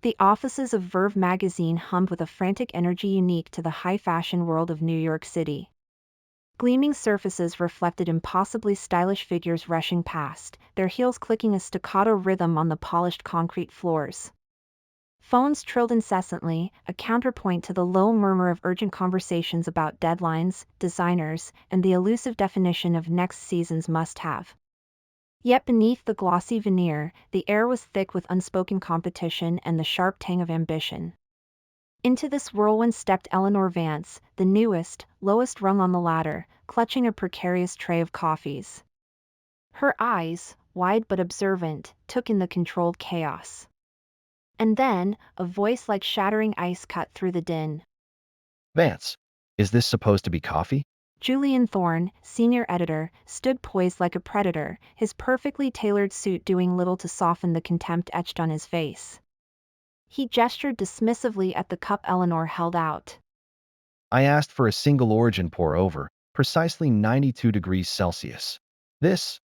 The offices of Verve Magazine hummed with a frantic energy unique to the high-fashion world of New York City. Gleaming surfaces reflected impossibly stylish figures rushing past, their heels clicking a staccato rhythm on the polished concrete floors. Phones trilled incessantly, a counterpoint to the low murmur of urgent conversations about deadlines, designers, and the elusive definition of next season's must-have. Yet beneath the glossy veneer, the air was thick with unspoken competition and the sharp tang of ambition. Into this whirlwind stepped Eleanor Vance, the newest, lowest rung on the ladder, clutching a precarious tray of coffees. Her eyes, wide but observant, took in the controlled chaos. And then, a voice like shattering ice cut through the din. Vance, is this supposed to be coffee? Julian Thorne, senior editor, stood poised like a predator, his perfectly tailored suit doing little to soften the contempt etched on his face. He gestured dismissively at the cup Eleanor held out. I asked for a single origin pour over, precisely 92 degrees Celsius. This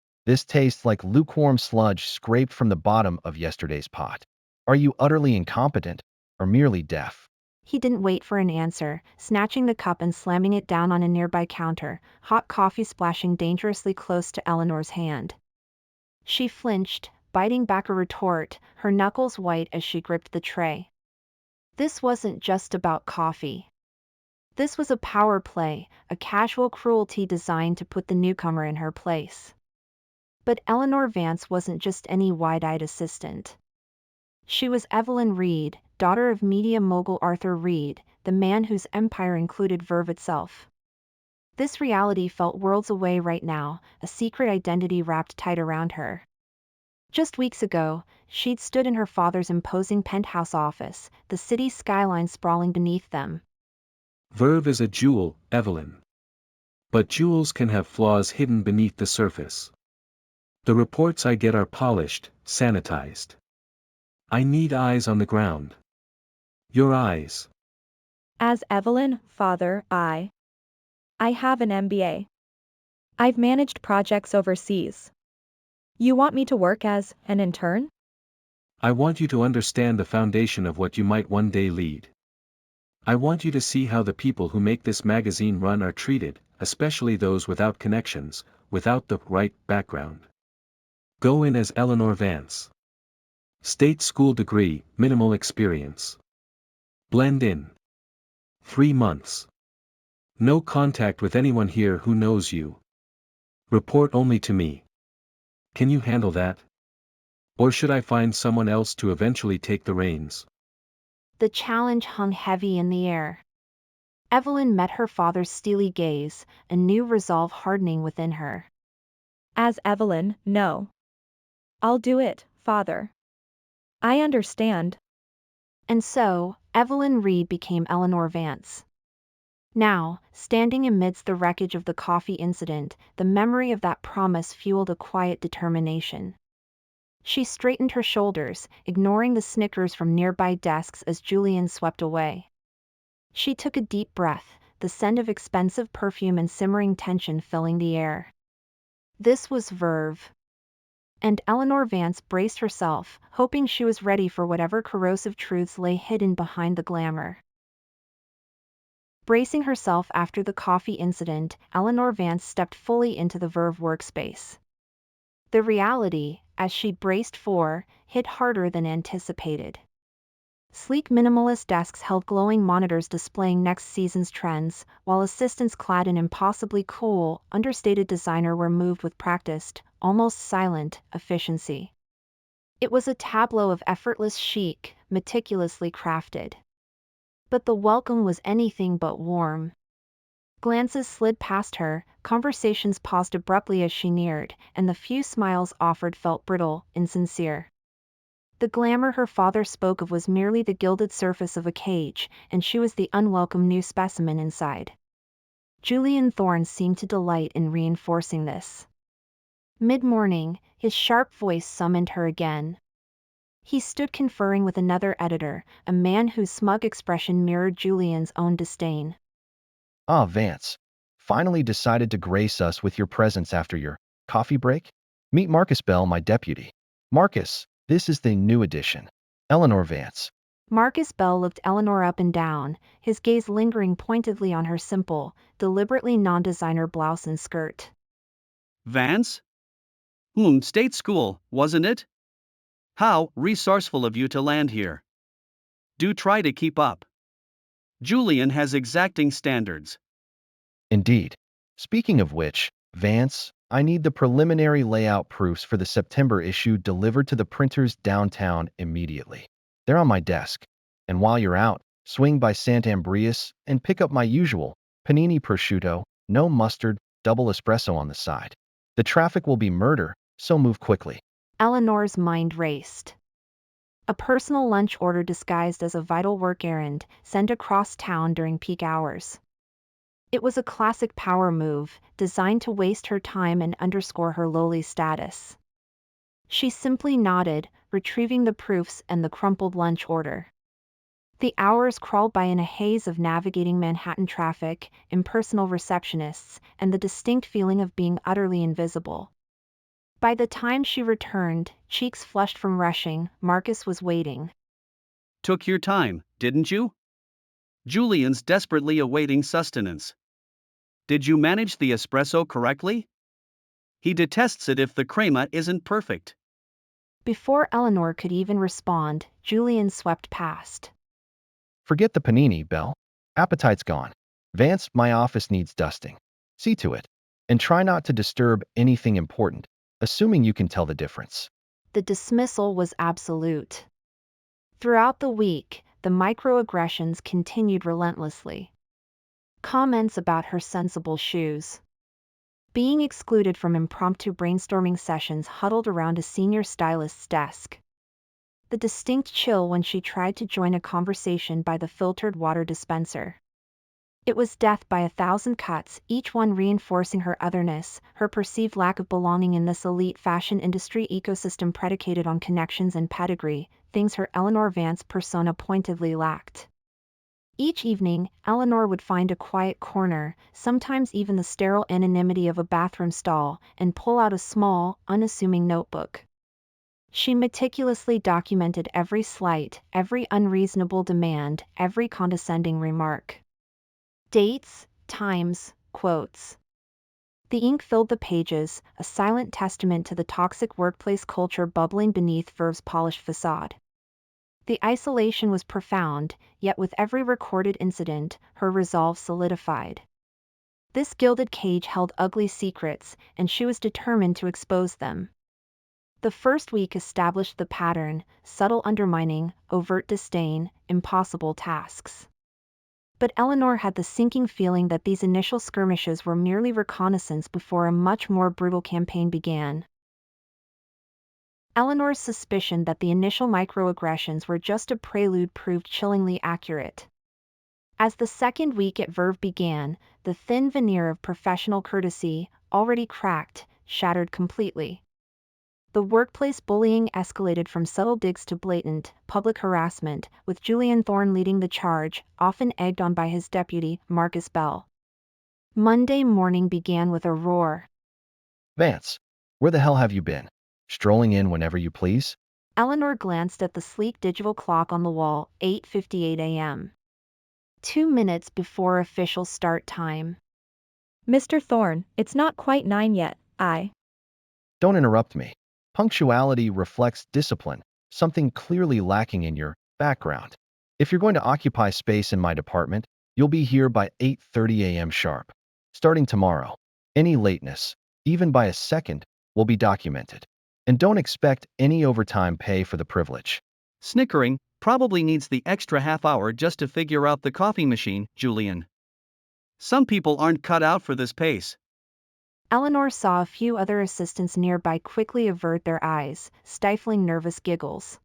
tastes like lukewarm sludge scraped from the bottom of yesterday's pot. Are you utterly incompetent, or merely deaf? He didn't wait for an answer, snatching the cup and slamming it down on a nearby counter, hot coffee splashing dangerously close to Eleanor's hand. She flinched, biting back a retort, her knuckles white as she gripped the tray. This wasn't just about coffee. This was a power play, a casual cruelty designed to put the newcomer in her place. But Eleanor Vance wasn't just any wide-eyed assistant. She was Evelyn Reed, daughter of media mogul Arthur Reed, the man whose empire included Verve itself. This reality felt worlds away right now, a secret identity wrapped tight around her. Just weeks ago, she'd stood in her father's imposing penthouse office, the city skyline sprawling beneath them. Verve is a jewel, Evelyn. But jewels can have flaws hidden beneath the surface. The reports I get are polished, sanitized. I need eyes on the ground. Your eyes. As Evelyn, father, I have an MBA. I've managed projects overseas. You want me to work as an intern? I want you to understand the foundation of what you might one day lead. I want you to see how the people who make this magazine run are treated, especially those without connections, without the right background. Go in as Eleanor Vance. State school degree, minimal experience. Blend in. 3 months. No contact with anyone here who knows you. Report only to me. Can you handle that? Or should I find someone else to eventually take the reins? The challenge hung heavy in the air. Evelyn met her father's steely gaze, a new resolve hardening within her. As Evelyn, no. I'll do it, father. I understand. And so, Evelyn Reed became Eleanor Vance. Now, standing amidst the wreckage of the coffee incident, the memory of that promise fueled a quiet determination. She straightened her shoulders, ignoring the snickers from nearby desks as Julian swept away. She took a deep breath, the scent of expensive perfume and simmering tension filling the air. This was Verve. And Eleanor Vance braced herself, hoping she was ready for whatever corrosive truths lay hidden behind the glamour. Bracing herself after the coffee incident, Eleanor Vance stepped fully into the Verve workspace. The reality, as she braced for, hit harder than anticipated. Sleek minimalist desks held glowing monitors displaying next season's trends, while assistants clad in impossibly cool, understated designer were moved with practiced, almost silent, efficiency. It was a tableau of effortless chic, meticulously crafted. But the welcome was anything but warm. Glances slid past her, conversations paused abruptly as she neared, and the few smiles offered felt brittle, insincere. The glamour her father spoke of was merely the gilded surface of a cage, and she was the unwelcome new specimen inside. Julian Thorne seemed to delight in reinforcing this. Mid-morning, his sharp voice summoned her again. He stood conferring with another editor, a man whose smug expression mirrored Julian's own disdain. Ah, Vance. Finally decided to grace us with your presence after your coffee break? Meet Marcus Bell, my deputy. Marcus, this is the new addition. Eleanor Vance. Marcus Bell looked Eleanor up and down, his gaze lingering pointedly on her simple, deliberately non-designer blouse and skirt. Vance? State school, wasn't it? How resourceful of you to land here. Do try to keep up. Julian has exacting standards. Indeed. Speaking of which, Vance, I need the preliminary layout proofs for the September issue delivered to the printers downtown immediately. They're on my desk. And while you're out, swing by Sant Ambrius and pick up my usual panini prosciutto, no mustard, double espresso on the side. The traffic will be murder, so move quickly. Eleanor's mind raced. A personal lunch order disguised as a vital work errand sent across town during peak hours. It was a classic power move, designed to waste her time and underscore her lowly status. She simply nodded, retrieving the proofs and the crumpled lunch order. The hours crawled by in a haze of navigating Manhattan traffic, impersonal receptionists, and the distinct feeling of being utterly invisible. By the time she returned, cheeks flushed from rushing, Marcus was waiting. Took your time, didn't you? Julian's desperately awaiting sustenance. Did you manage the espresso correctly? He detests it if the crema isn't perfect. Before Eleanor could even respond, Julian swept past. Forget the panini, Belle. Appetite's gone. Vance, my office needs dusting. See to it. And try not to disturb anything important, assuming you can tell the difference. The dismissal was absolute. Throughout the week, the microaggressions continued relentlessly. Comments about her sensible shoes. Being excluded from impromptu brainstorming sessions huddled around a senior stylist's desk. The distinct chill when she tried to join a conversation by the filtered water dispenser. It was death by 1,000 cuts, each one reinforcing her otherness, her perceived lack of belonging in this elite fashion industry ecosystem predicated on connections and pedigree, things her Eleanor Vance persona pointedly lacked. Each evening, Eleanor would find a quiet corner, sometimes even the sterile anonymity of a bathroom stall, and pull out a small, unassuming notebook. She meticulously documented every slight, every unreasonable demand, every condescending remark. Dates, times, quotes. The ink filled the pages, a silent testament to the toxic workplace culture bubbling beneath Verve's polished facade. The isolation was profound, yet with every recorded incident, her resolve solidified. This gilded cage held ugly secrets, and she was determined to expose them. The first week established the pattern: subtle undermining, overt disdain, impossible tasks. But Eleanor had the sinking feeling that these initial skirmishes were merely reconnaissance before a much more brutal campaign began. Eleanor's suspicion that the initial microaggressions were just a prelude proved chillingly accurate. As the second week at Verve began, the thin veneer of professional courtesy, already cracked, shattered completely. The workplace bullying escalated from subtle digs to blatant, public harassment, with Julian Thorne leading the charge, often egged on by his deputy, Marcus Bell. Monday morning began with a roar. Vance, where the hell have you been? Strolling in whenever you please? Eleanor glanced at the sleek digital clock on the wall, 8:58 a.m. 2 minutes before official start time. Mr. Thorne, it's not quite 9 yet, Don't interrupt me. Punctuality reflects discipline, something clearly lacking in your background. If you're going to occupy space in my department, you'll be here by 8:30 a.m. sharp. Starting tomorrow, any lateness, even by a second, will be documented. And don't expect any overtime pay for the privilege. Snickering, probably needs the extra half hour just to figure out the coffee machine, Julian. Some people aren't cut out for this pace. Eleanor saw a few other assistants nearby quickly avert their eyes, stifling nervous giggles.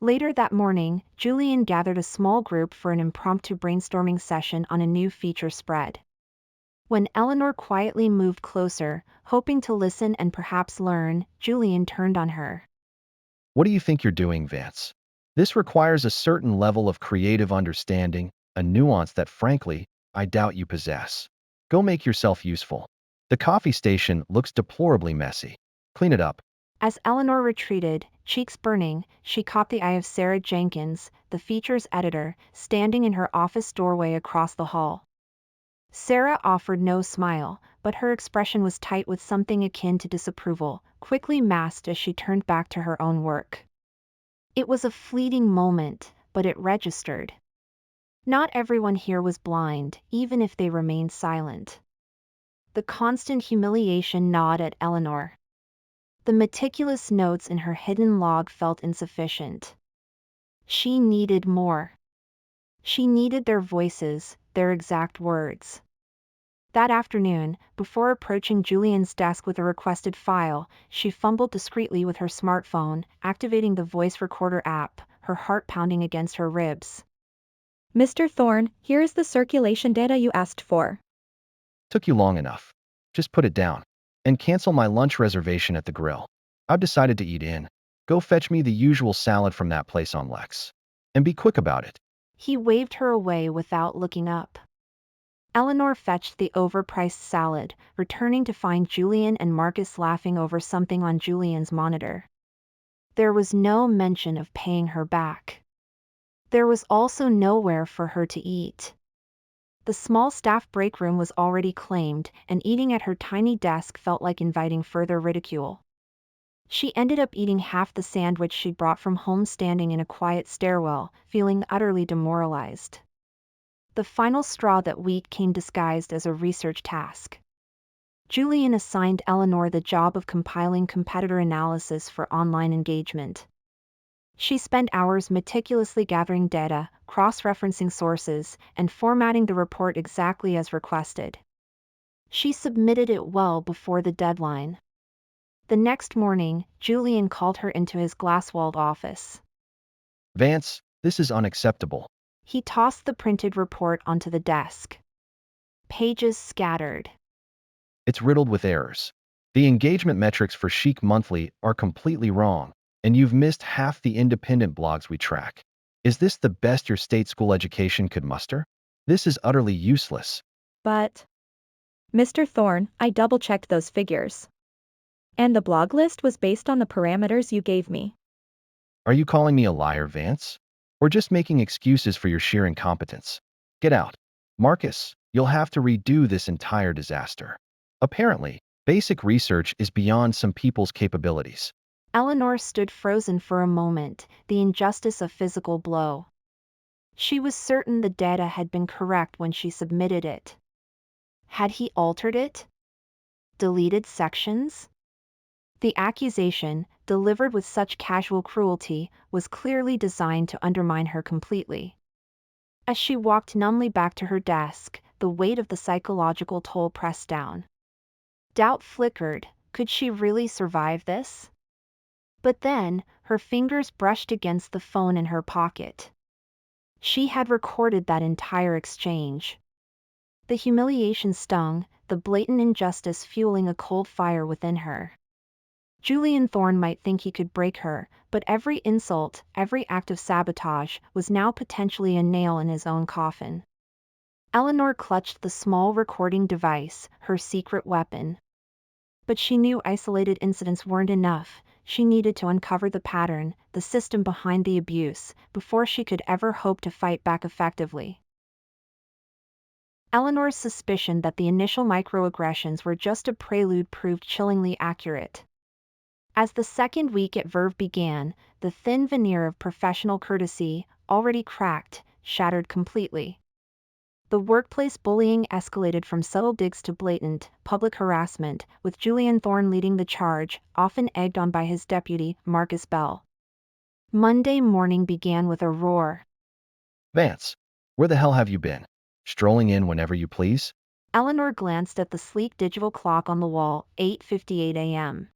Later that morning, Julian gathered a small group for an impromptu brainstorming session on a new feature spread. When Eleanor quietly moved closer, hoping to listen and perhaps learn, Julian turned on her. What do you think you're doing, Vance? This requires a certain level of creative understanding, a nuance that, frankly, I doubt you possess. Go make yourself useful. The coffee station looks deplorably messy. Clean it up. As Eleanor retreated, cheeks burning, she caught the eye of Sarah Jenkins, the features editor, standing in her office doorway across the hall. Sarah offered no smile, but her expression was tight with something akin to disapproval, quickly masked as she turned back to her own work. It was a fleeting moment, but it registered. Not everyone here was blind, even if they remained silent. The constant humiliation gnawed at Eleanor. The meticulous notes in her hidden log felt insufficient. She needed more. She needed their voices, their exact words. That afternoon, before approaching Julian's desk with a requested file, she fumbled discreetly with her smartphone, activating the voice recorder app, her heart pounding against her ribs. Mr. Thorne, here is the circulation data you asked for. Took you long enough. Just put it down. And cancel my lunch reservation at the grill. I've decided to eat in. Go fetch me the usual salad from that place on Lex. And be quick about it. He waved her away without looking up. Eleanor fetched the overpriced salad, returning to find Julian and Marcus laughing over something on Julian's monitor. There was no mention of paying her back. There was also nowhere for her to eat. The small staff break room was already claimed, and eating at her tiny desk felt like inviting further ridicule. She ended up eating half the sandwich she brought from home, standing in a quiet stairwell, feeling utterly demoralized. The final straw that week came disguised as a research task. Julian assigned Eleanor the job of compiling competitor analysis for online engagement. She spent hours meticulously gathering data, cross-referencing sources, and formatting the report exactly as requested. She submitted it well before the deadline. The next morning, Julian called her into his glass-walled office. Vance, this is unacceptable. He tossed the printed report onto the desk. Pages scattered. It's riddled with errors. The engagement metrics for Chic Monthly are completely wrong, and you've missed half the independent blogs we track. Is this the best your state school education could muster? This is utterly useless. But, Mr. Thorne, I double-checked those figures. And the blog list was based on the parameters you gave me. Are you calling me a liar, Vance? Or just making excuses for your sheer incompetence? Get out. Marcus, you'll have to redo this entire disaster. Apparently, basic research is beyond some people's capabilities. Eleanor stood frozen for a moment, the injustice a physical blow. She was certain the data had been correct when she submitted it. Had he altered it? Deleted sections? The accusation, delivered with such casual cruelty, was clearly designed to undermine her completely. As she walked numbly back to her desk, the weight of the psychological toll pressed down. Doubt flickered. Could she really survive this? But then, her fingers brushed against the phone in her pocket. She had recorded that entire exchange. The humiliation stung, the blatant injustice fueling a cold fire within her. Julian Thorne might think he could break her, but every insult, every act of sabotage, was now potentially a nail in his own coffin. Eleanor clutched the small recording device, her secret weapon. But she knew isolated incidents weren't enough. She needed to uncover the pattern, the system behind the abuse, before she could ever hope to fight back effectively. Eleanor's suspicion that the initial microaggressions were just a prelude proved chillingly accurate. As the second week at Verve began, the thin veneer of professional courtesy, already cracked, shattered completely. The workplace bullying escalated from subtle digs to blatant, public harassment, with Julian Thorne leading the charge, often egged on by his deputy, Marcus Bell. Monday morning began with a roar. Vance, where the hell have you been? Strolling in whenever you please? Eleanor glanced at the sleek digital clock on the wall, 8:58 a.m.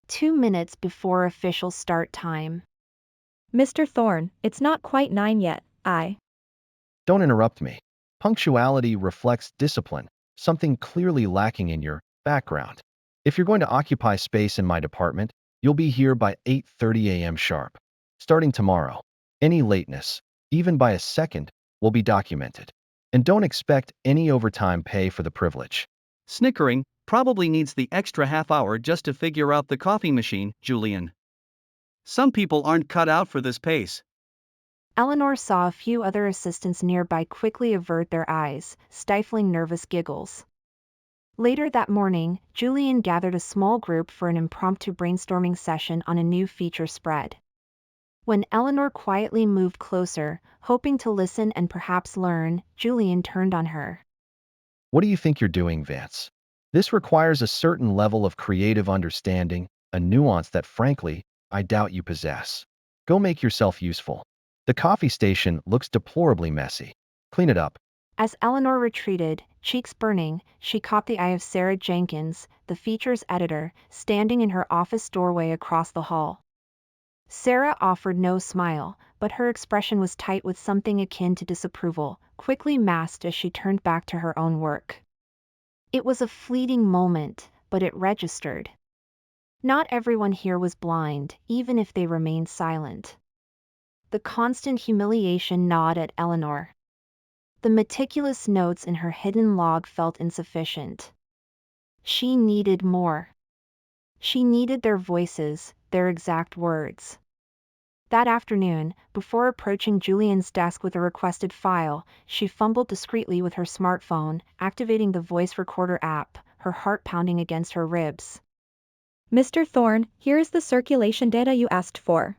2 minutes before official start time. Mr. Thorne, it's not quite 9 yet, Don't interrupt me. Punctuality reflects discipline, something clearly lacking in your background. If you're going to occupy space in my department, you'll be here by 8:30 a.m. sharp. Starting tomorrow, any lateness, even by a second, will be documented. And don't expect any overtime pay for the privilege. Snickering, Probably needs the extra half hour just to figure out the coffee machine, Julian. Some people aren't cut out for this pace. Eleanor saw a few other assistants nearby quickly avert their eyes, stifling nervous giggles. Later that morning, Julian gathered a small group for an impromptu brainstorming session on a new feature spread. When Eleanor quietly moved closer, hoping to listen and perhaps learn, Julian turned on her. What do you think you're doing, Vance? This requires a certain level of creative understanding, a nuance that, frankly, I doubt you possess. Go make yourself useful. The coffee station looks deplorably messy. Clean it up. As Eleanor retreated, cheeks burning, she caught the eye of Sarah Jenkins, the features editor, standing in her office doorway across the hall. Sarah offered no smile, but her expression was tight with something akin to disapproval, quickly masked as she turned back to her own work. It was a fleeting moment, but it registered. Not everyone here was blind, even if they remained silent. The constant humiliation gnawed at Eleanor. The meticulous notes in her hidden log felt insufficient. She needed more. She needed their voices, their exact words. That afternoon, before approaching Julian's desk with a requested file, she fumbled discreetly with her smartphone, activating the voice recorder app, her heart pounding against her ribs. Mr. Thorne, here is the circulation data you asked for.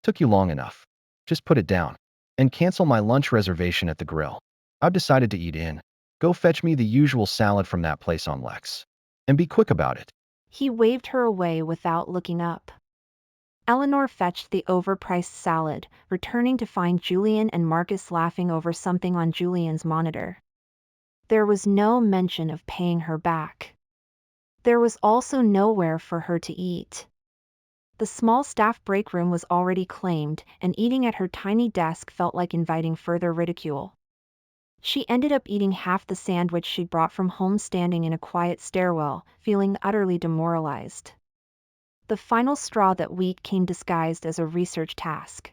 Took you long enough. Just put it down. And cancel my lunch reservation at the grill. I've decided to eat in. Go fetch me the usual salad from that place on Lex. And be quick about it. He waved her away without looking up. Eleanor fetched the overpriced salad, returning to find Julian and Marcus laughing over something on Julian's monitor. There was no mention of paying her back. There was also nowhere for her to eat. The small staff break room was already claimed, and eating at her tiny desk felt like inviting further ridicule. She ended up eating half the sandwich she'd brought from home, standing in a quiet stairwell, feeling utterly demoralized. The final straw that week came disguised as a research task.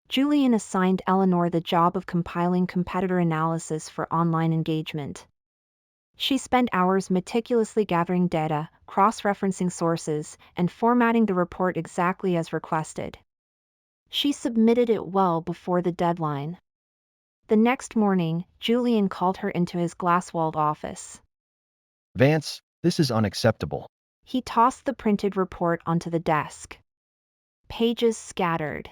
Julian assigned Eleanor the job of compiling competitor analysis for online engagement. She spent hours meticulously gathering data, cross-referencing sources, and formatting the report exactly as requested. She submitted it well before the deadline. The next morning, Julian called her into his glass-walled office. Vance, this is unacceptable. He tossed the printed report onto the desk. Pages scattered.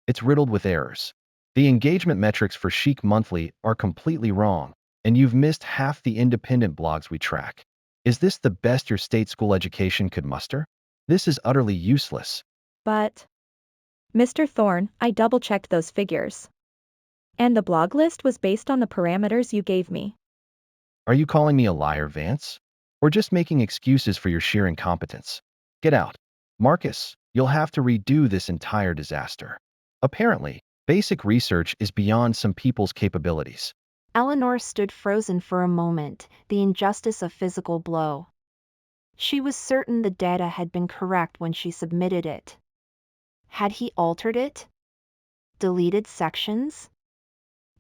It's riddled with errors. The engagement metrics for Chic Monthly are completely wrong, and you've missed half the independent blogs we track. Is this the best your state school education could muster? This is utterly useless. But, Mr. Thorne, I double-checked those figures. And the blog list was based on the parameters you gave me. Are you calling me a liar, Vance? Or just making excuses for your sheer incompetence? Get out. Marcus, you'll have to redo this entire disaster. Apparently, basic research is beyond some people's capabilities. Eleanor stood frozen for a moment, the injustice of physical blow. She was certain the data had been correct when she submitted it. Had he altered it? Deleted sections?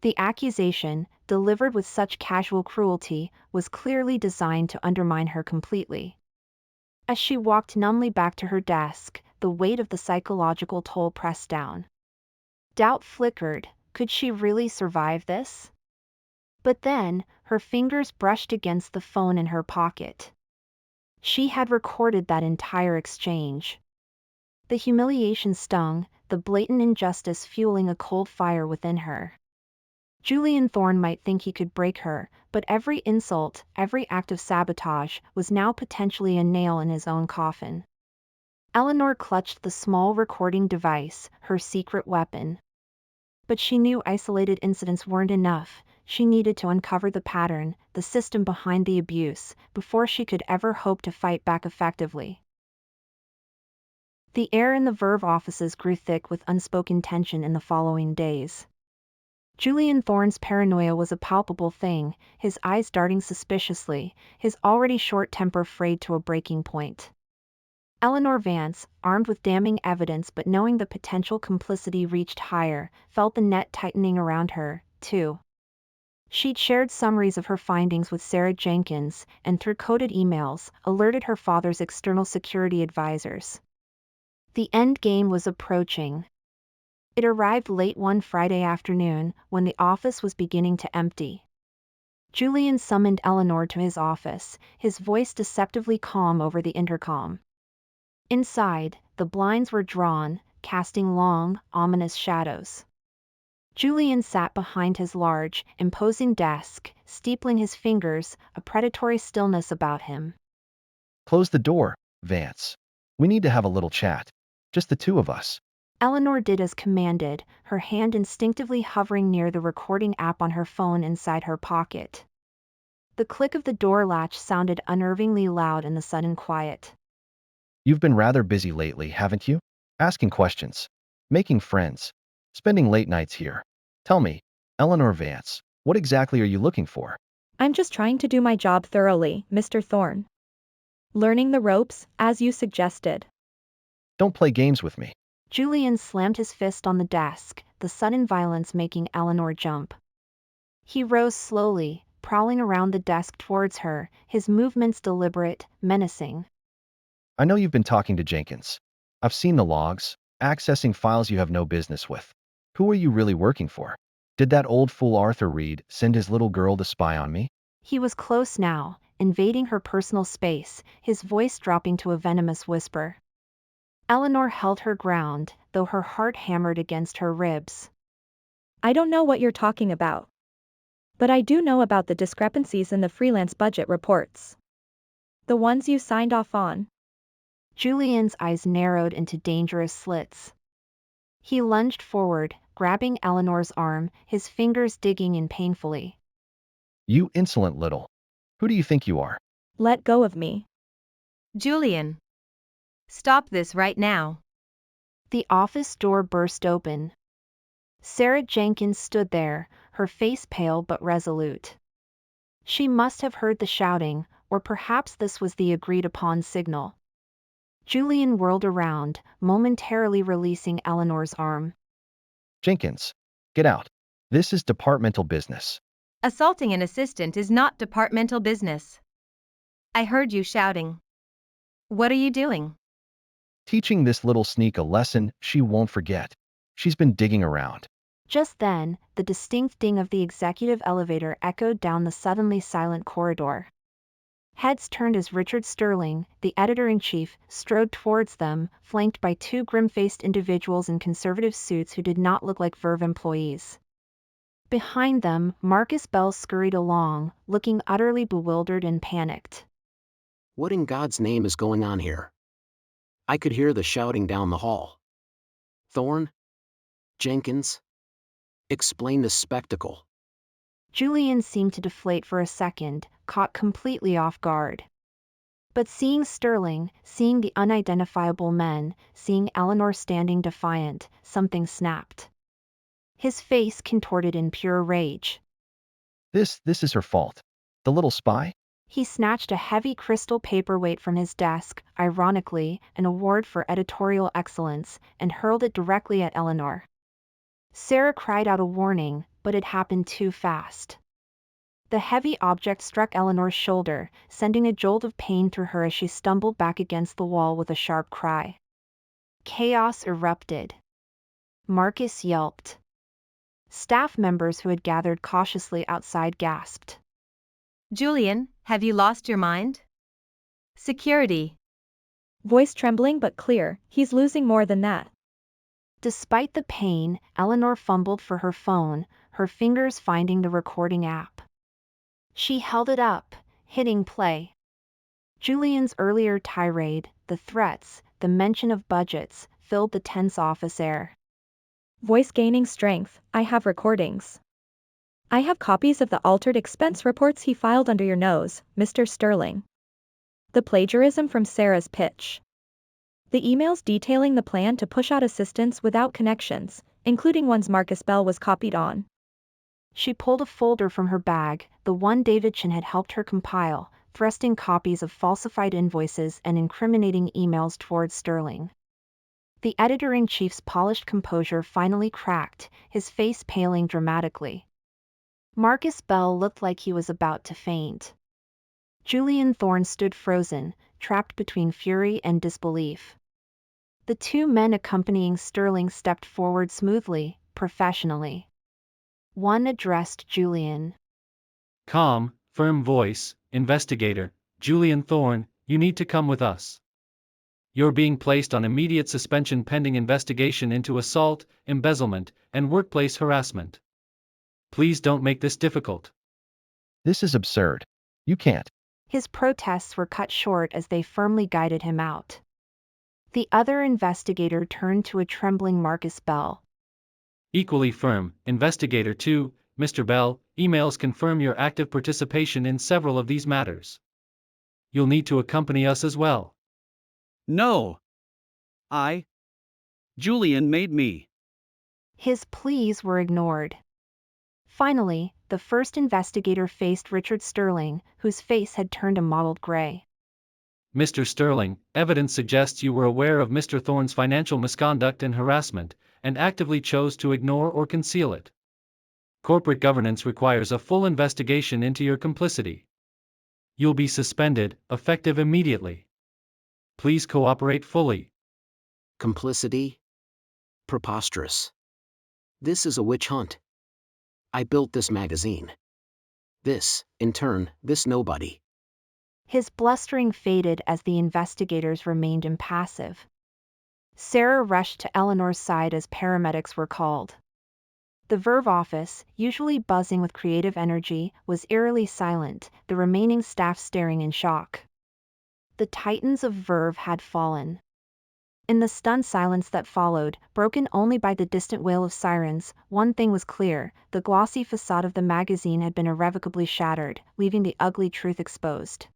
The accusation, delivered with such casual cruelty, was clearly designed to undermine her completely. As she walked numbly back to her desk, the weight of the psychological toll pressed down. Doubt flickered. Could she really survive this? But then, her fingers brushed against the phone in her pocket. She had recorded that entire exchange. The humiliation stung, the blatant injustice fueling a cold fire within her. Julian Thorne might think he could break her, but every insult, every act of sabotage, was now potentially a nail in his own coffin. Eleanor clutched the small recording device, her secret weapon. But she knew isolated incidents weren't enough. She needed to uncover the pattern, the system behind the abuse, before she could ever hope to fight back effectively. The air in the Verve offices grew thick with unspoken tension in the following days. Julian Thorne's paranoia was a palpable thing, his eyes darting suspiciously, his already short temper frayed to a breaking point. Eleanor Vance, armed with damning evidence but knowing the potential complicity reached higher, felt the net tightening around her, too. She'd shared summaries of her findings with Sarah Jenkins and through coded emails, alerted her father's external security advisors. The end game was approaching. It arrived late one Friday afternoon when the office was beginning to empty. Julian summoned Eleanor to his office, his voice deceptively calm over the intercom. Inside, the blinds were drawn, casting long, ominous shadows. Julian sat behind his large, imposing desk, steepling his fingers, a predatory stillness about him. Close the door, Vance. We need to have a little chat. Just the two of us. Eleanor did as commanded, her hand instinctively hovering near the recording app on her phone inside her pocket. The click of the door latch sounded unnervingly loud in the sudden quiet. You've been rather busy lately, haven't you? Asking questions, making friends, spending late nights here. Tell me, Eleanor Vance, what exactly are you looking for? I'm just trying to do my job thoroughly, Mr. Thorne. Learning the ropes, as you suggested. Don't play games with me. Julian slammed his fist on the desk, the sudden violence making Eleanor jump. He rose slowly, prowling around the desk towards her, his movements deliberate, menacing. I know you've been talking to Jenkins. I've seen the logs, accessing files you have no business with. Who are you really working for? Did that old fool Arthur Reed send his little girl to spy on me? He was close now, invading her personal space, his voice dropping to a venomous whisper. Eleanor held her ground, though her heart hammered against her ribs. I don't know what you're talking about. But I do know about the discrepancies in the freelance budget reports. The ones you signed off on. Julian's eyes narrowed into dangerous slits. He lunged forward, grabbing Eleanor's arm, his fingers digging in painfully. You insolent little. Who do you think you are? Let go of me. Julian. Stop this right now. The office door burst open. Sarah Jenkins stood there, her face pale but resolute. She must have heard the shouting, or perhaps this was the agreed-upon signal. Julian whirled around, momentarily releasing Eleanor's arm. Jenkins, get out. This is departmental business. Assaulting an assistant is not departmental business. I heard you shouting. What are you doing? Teaching this little sneak a lesson she won't forget. She's been digging around. Just then, the distinct ding of the executive elevator echoed down the suddenly silent corridor. Heads turned as Richard Sterling, the editor-in-chief, strode towards them, flanked by two grim-faced individuals in conservative suits who did not look like Verve employees. Behind them, Marcus Bell scurried along, looking utterly bewildered and panicked. What in God's name is going on here? I could hear the shouting down the hall. Thorne? Jenkins? Explain this spectacle. Julian seemed to deflate for a second, caught completely off guard. But seeing Sterling, seeing the unidentifiable men, seeing Eleanor standing defiant, something snapped. His face contorted in pure rage. This is her fault. The little spy? He snatched a heavy crystal paperweight from his desk, ironically, an award for editorial excellence, and hurled it directly at Eleanor. Sarah cried out a warning, but it happened too fast. The heavy object struck Eleanor's shoulder, sending a jolt of pain through her as she stumbled back against the wall with a sharp cry. Chaos erupted. Marcus yelped. Staff members who had gathered cautiously outside gasped. Julian, have you lost your mind? Security. Voice trembling but clear, he's losing more than that. Despite the pain, Eleanor fumbled for her phone, her fingers finding the recording app. She held it up, hitting play. Julian's earlier tirade, the threats, the mention of budgets, filled the tense office air. Voice gaining strength, I have recordings. I have copies of the altered expense reports he filed under your nose, Mr. Sterling. The plagiarism from Sarah's pitch. The emails detailing the plan to push out assistance without connections, including ones Marcus Bell was copied on. She pulled a folder from her bag, the one Davidson had helped her compile, thrusting copies of falsified invoices and incriminating emails towards Sterling. The editor-in-chief's polished composure finally cracked, his face paling dramatically. Marcus Bell looked like he was about to faint. Julian Thorne stood frozen, trapped between fury and disbelief. The two men accompanying Sterling stepped forward smoothly, professionally. One addressed Julian. Calm, firm voice, investigator, Julian Thorne, you need to come with us. You're being placed on immediate suspension pending investigation into assault, embezzlement, and workplace harassment. Please don't make this difficult. This is absurd. You can't. His protests were cut short as they firmly guided him out. The other investigator turned to a trembling Marcus Bell. Equally firm, investigator 2, Mr. Bell, emails confirm your active participation in several of these matters. You'll need to accompany us as well. No. Julian made me. His pleas were ignored. Finally, the first investigator faced Richard Sterling, whose face had turned a mottled gray. Mr. Sterling, evidence suggests you were aware of Mr. Thorne's financial misconduct and harassment, and actively chose to ignore or conceal it. Corporate governance requires a full investigation into your complicity. You'll be suspended, effective immediately. Please cooperate fully. Complicity? Preposterous. This is a witch hunt. I built this magazine. This, in turn, this nobody. His blustering faded as the investigators remained impassive. Sarah rushed to Eleanor's side as paramedics were called. The Verve office, usually buzzing with creative energy, was eerily silent, the remaining staff staring in shock. The titans of Verve had fallen. In the stunned silence that followed, broken only by the distant wail of sirens, one thing was clear: the glossy facade of the magazine had been irrevocably shattered, leaving the ugly truth exposed.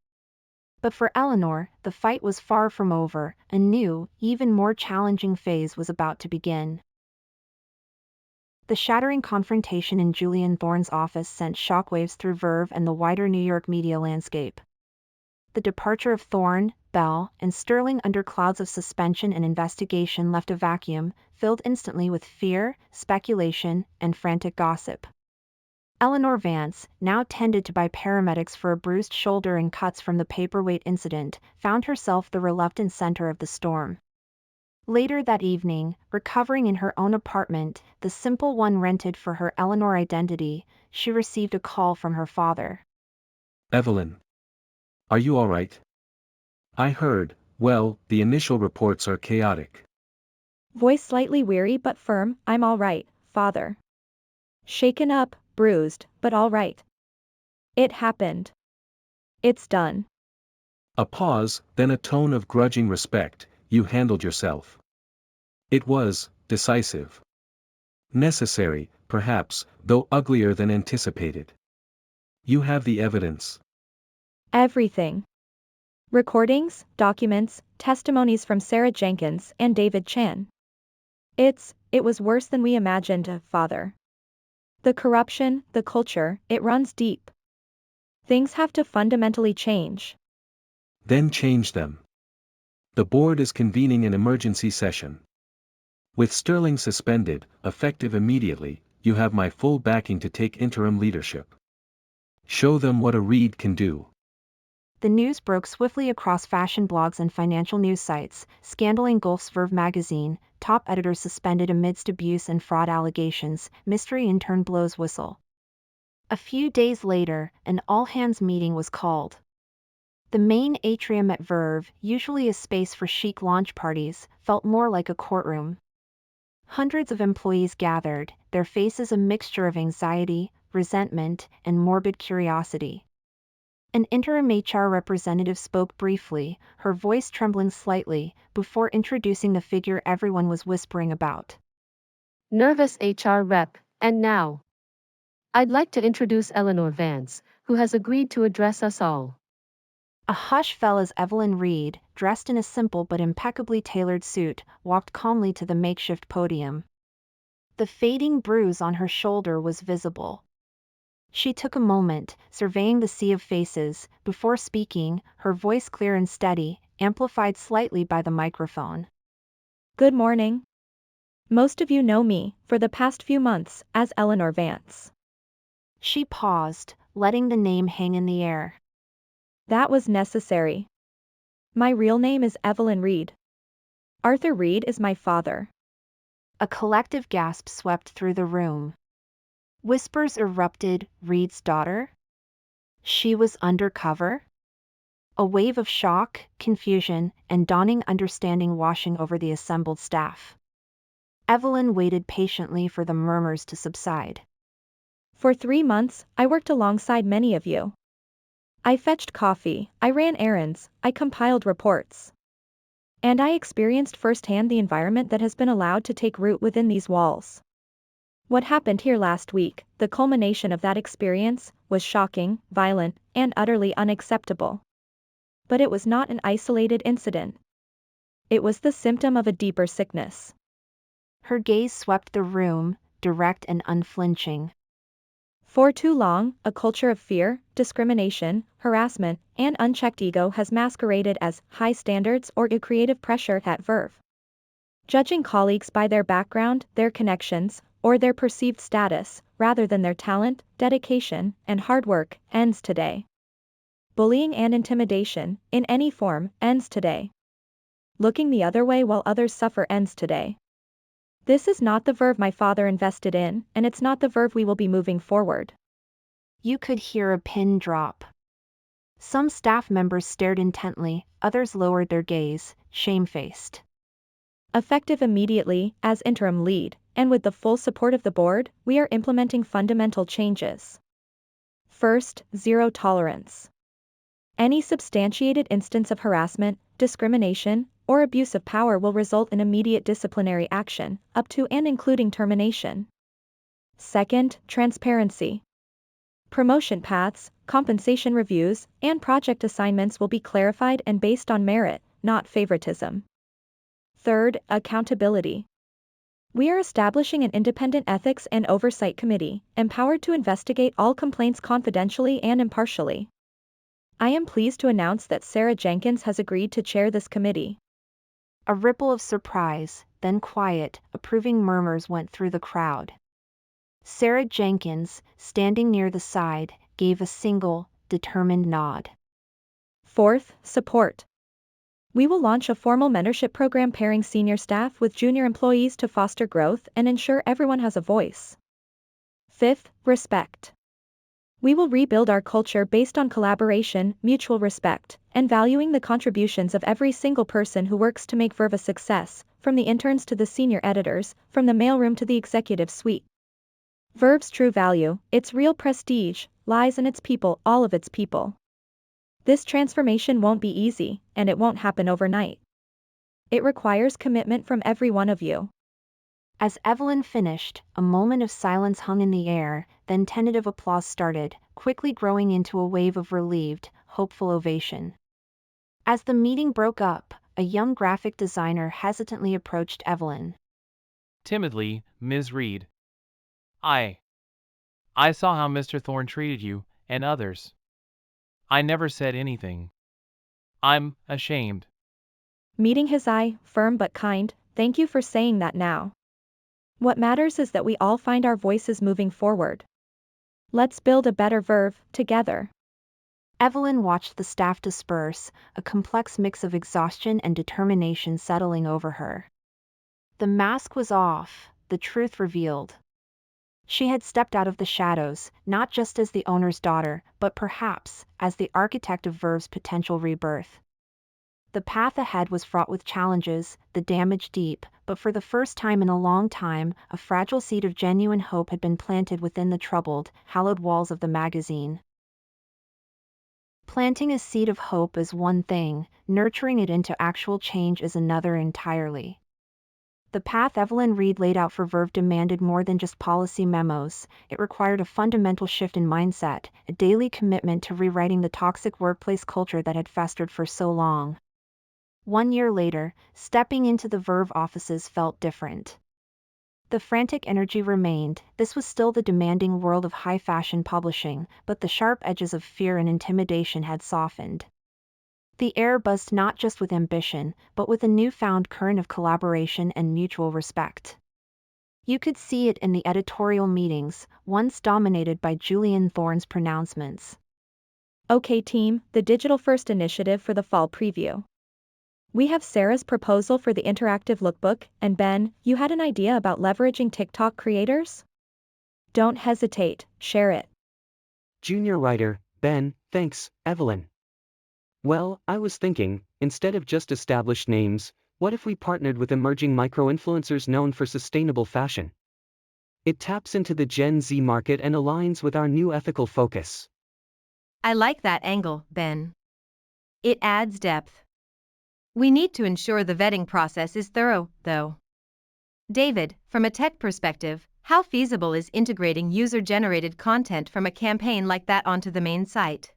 But for Eleanor, the fight was far from over. A new, even more challenging phase was about to begin. The shattering confrontation in Julian Thorne's office sent shockwaves through Verve and the wider New York media landscape. The departure of Thorne, Bell, and Sterling under clouds of suspension and investigation left a vacuum, filled instantly with fear, speculation, and frantic gossip. Eleanor Vance, now tended to by paramedics for a bruised shoulder and cuts from the paperweight incident, found herself the reluctant center of the storm. Later that evening, recovering in her own apartment, the simple one rented for her Eleanor identity, she received a call from her father. Evelyn. Are you all right? I heard, well, the initial reports are chaotic. Voice slightly weary but firm, I'm all right, father. Shaken up, bruised, but all right. It happened. It's done. A pause, then a tone of grudging respect. You handled yourself. It was decisive. Necessary, perhaps, though uglier than anticipated. You have the evidence. Everything. Recordings, documents, testimonies from Sarah Jenkins and David Chan. It was worse than we imagined, father. The corruption, the culture, it runs deep. Things have to fundamentally change. Then change them. The board is convening an emergency session. With Sterling suspended, effective immediately, you have my full backing to take interim leadership. Show them what a Reed can do. The news broke swiftly across fashion blogs and financial news sites. Scandal engulfs Verve Magazine, top editor suspended amidst abuse and fraud allegations, mystery intern blows whistle. A few days later, an all-hands meeting was called. The main atrium at Verve, usually a space for chic launch parties, felt more like a courtroom. Hundreds of employees gathered, their faces a mixture of anxiety, resentment, and morbid curiosity. An interim HR representative spoke briefly, her voice trembling slightly, before introducing the figure everyone was whispering about. Nervous HR rep, and now, I'd like to introduce Eleanor Vance, who has agreed to address us all. A hush fell as Evelyn Reed, dressed in a simple but impeccably tailored suit, walked calmly to the makeshift podium. The fading bruise on her shoulder was visible. She took a moment, surveying the sea of faces, before speaking, her voice clear and steady, amplified slightly by the microphone. Good morning. Most of you know me, for the past few months, as Eleanor Vance. She paused, letting the name hang in the air. That was necessary. My real name is Evelyn Reed. Arthur Reed is my father. A collective gasp swept through the room. Whispers erupted. Reed's daughter? She was undercover? A wave of shock, confusion, and dawning understanding washing over the assembled staff. Evelyn waited patiently for the murmurs to subside. For 3 months, I worked alongside many of you. I fetched coffee, I ran errands, I compiled reports. And I experienced firsthand the environment that has been allowed to take root within these walls. What happened here last week, the culmination of that experience, was shocking, violent, and utterly unacceptable. But it was not an isolated incident. It was the symptom of a deeper sickness. Her gaze swept the room, direct and unflinching. For too long, a culture of fear, discrimination, harassment, and unchecked ego has masqueraded as high standards or a creative pressure at Verve. Judging colleagues by their background, their connections, or their perceived status, rather than their talent, dedication, and hard work, ends today. Bullying and intimidation, in any form, ends today. Looking the other way while others suffer ends today. This is not the Verve my father invested in, and it's not the Verve we will be moving forward. You could hear a pin drop. Some staff members stared intently, others lowered their gaze, shamefaced. Effective immediately, as interim lead, and with the full support of the board, we are implementing fundamental changes. First, zero tolerance. Any substantiated instance of harassment, discrimination, or abuse of power will result in immediate disciplinary action, up to and including termination. Second, transparency. Promotion paths, compensation reviews, and project assignments will be clarified and based on merit, not favoritism. Third, accountability. We are establishing an independent ethics and oversight committee, empowered to investigate all complaints confidentially and impartially. I am pleased to announce that Sarah Jenkins has agreed to chair this committee. A ripple of surprise, then quiet, approving murmurs went through the crowd. Sarah Jenkins, standing near the side, gave a single, determined nod. Fourth, support. We will launch a formal mentorship program pairing senior staff with junior employees to foster growth and ensure everyone has a voice. Fifth, respect. We will rebuild our culture based on collaboration, mutual respect, and valuing the contributions of every single person who works to make Verve a success, from the interns to the senior editors, from the mailroom to the executive suite. Verve's true value, its real prestige, lies in its people, all of its people. This transformation won't be easy, and it won't happen overnight. It requires commitment from every one of you. As Evelyn finished, a moment of silence hung in the air, then tentative applause started, quickly growing into a wave of relieved, hopeful ovation. As the meeting broke up, a young graphic designer hesitantly approached Evelyn. Timidly, Ms. Reed. I saw how Mr. Thorne treated you, and others. I never said anything. I'm ashamed. Meeting his eye, firm but kind, thank you for saying that now. What matters is that we all find our voices moving forward. Let's build a better Verve, together. Evelyn watched the staff disperse, a complex mix of exhaustion and determination settling over her. The mask was off, the truth revealed. She had stepped out of the shadows, not just as the owner's daughter, but perhaps as the architect of Verve's potential rebirth. The path ahead was fraught with challenges, the damage deep, but for the first time in a long time, a fragile seed of genuine hope had been planted within the troubled, hallowed walls of the magazine. Planting a seed of hope is one thing, nurturing it into actual change is another entirely. The path Evelyn Reed laid out for Verve demanded more than just policy memos. It required a fundamental shift in mindset, a daily commitment to rewriting the toxic workplace culture that had festered for so long. 1 year later, stepping into the Verve offices felt different. The frantic energy remained. This was still the demanding world of high-fashion publishing, but the sharp edges of fear and intimidation had softened. The air buzzed not just with ambition, but with a newfound current of collaboration and mutual respect. You could see it in the editorial meetings, once dominated by Julian Thorne's pronouncements. Okay team, the Digital First Initiative for the fall preview. We have Sarah's proposal for the interactive lookbook, and Ben, you had an idea about leveraging TikTok creators? Don't hesitate, share it. Junior writer, Ben, thanks, Evelyn. Well, I was thinking, instead of just established names, what if we partnered with emerging micro-influencers known for sustainable fashion? It taps into the Gen Z market and aligns with our new ethical focus. I like that angle, Ben. It adds depth. We need to ensure the vetting process is thorough, though. David, from a tech perspective, how feasible is integrating user-generated content from a campaign like that onto the main site?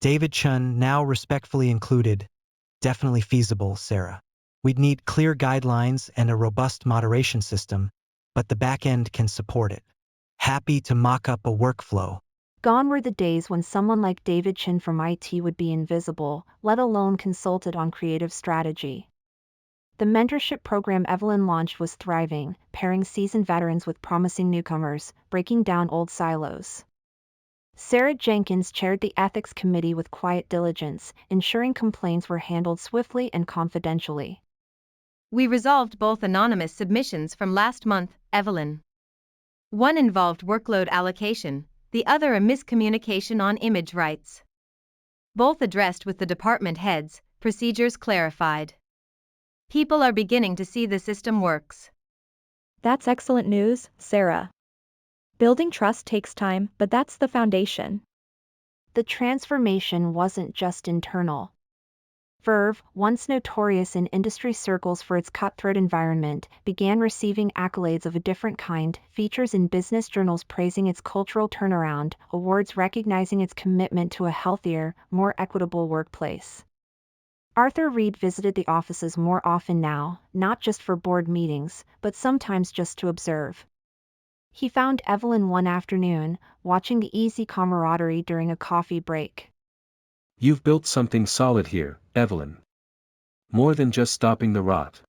David Chun, now respectfully included. Definitely feasible, Sarah. We'd need clear guidelines and a robust moderation system, but the backend can support it. Happy to mock up a workflow. Gone were the days when someone like David Chin from IT would be invisible, let alone consulted on creative strategy. The mentorship program Evelyn launched was thriving, pairing seasoned veterans with promising newcomers, breaking down old silos. Sarah Jenkins chaired the ethics committee with quiet diligence, ensuring complaints were handled swiftly and confidentially. We resolved both anonymous submissions from last month, Evelyn. One involved workload allocation, the other a miscommunication on image rights. Both addressed with the department heads, procedures clarified. People are beginning to see the system works. That's excellent news, Sarah. Building trust takes time, but that's the foundation. The transformation wasn't just internal. Verve, once notorious in industry circles for its cutthroat environment, began receiving accolades of a different kind, features in business journals praising its cultural turnaround, awards recognizing its commitment to a healthier, more equitable workplace. Arthur Reed visited the offices more often now, not just for board meetings, but sometimes just to observe. He found Evelyn one afternoon, watching the easy camaraderie during a coffee break. You've built something solid here, Evelyn. More than just stopping the rot.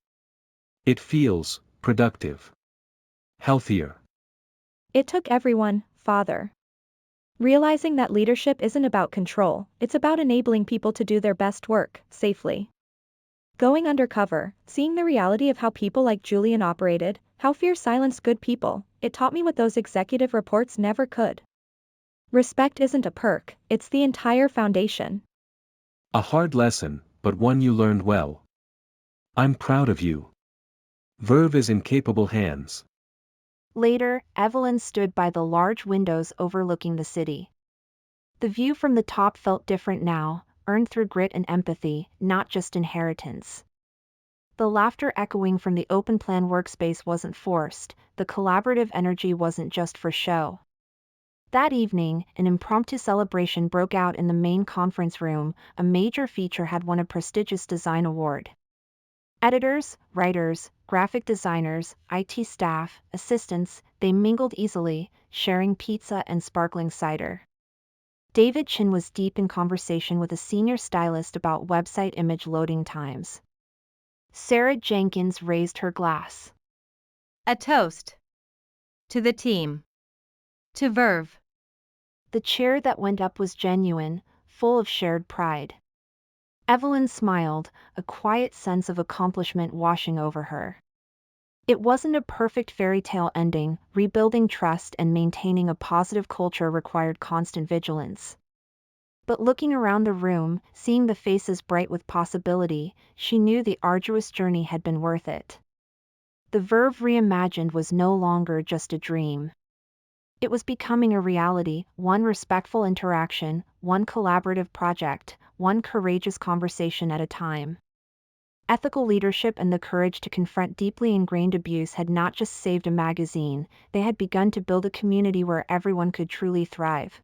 It feels productive. Healthier. It took everyone, Father. Realizing that leadership isn't about control, it's about enabling people to do their best work, safely. Going undercover, seeing the reality of how people like Julian operated, how fear silenced good people, it taught me what those executive reports never could. Respect isn't a perk, it's the entire foundation. A hard lesson, but one you learned well. I'm proud of you. Verve is in capable hands. Later, Evelyn stood by the large windows overlooking the city. The view from the top felt different now, earned through grit and empathy, not just inheritance. The laughter echoing from the open-plan workspace wasn't forced, the collaborative energy wasn't just for show. That evening, an impromptu celebration broke out in the main conference room. A major feature had won a prestigious design award. Editors, writers, graphic designers, IT staff, assistants, they mingled easily, sharing pizza and sparkling cider. David Chin was deep in conversation with a senior stylist about website image loading times. Sarah Jenkins raised her glass. A toast. To the team. To Verve. The cheer that went up was genuine, full of shared pride. Evelyn smiled, a quiet sense of accomplishment washing over her. It wasn't a perfect fairy tale ending, rebuilding trust and maintaining a positive culture required constant vigilance. But looking around the room, seeing the faces bright with possibility, she knew the arduous journey had been worth it. The Verve reimagined was no longer just a dream. It was becoming a reality, one respectful interaction, one collaborative project, one courageous conversation at a time. Ethical leadership and the courage to confront deeply ingrained abuse had not just saved a magazine, they had begun to build a community where everyone could truly thrive.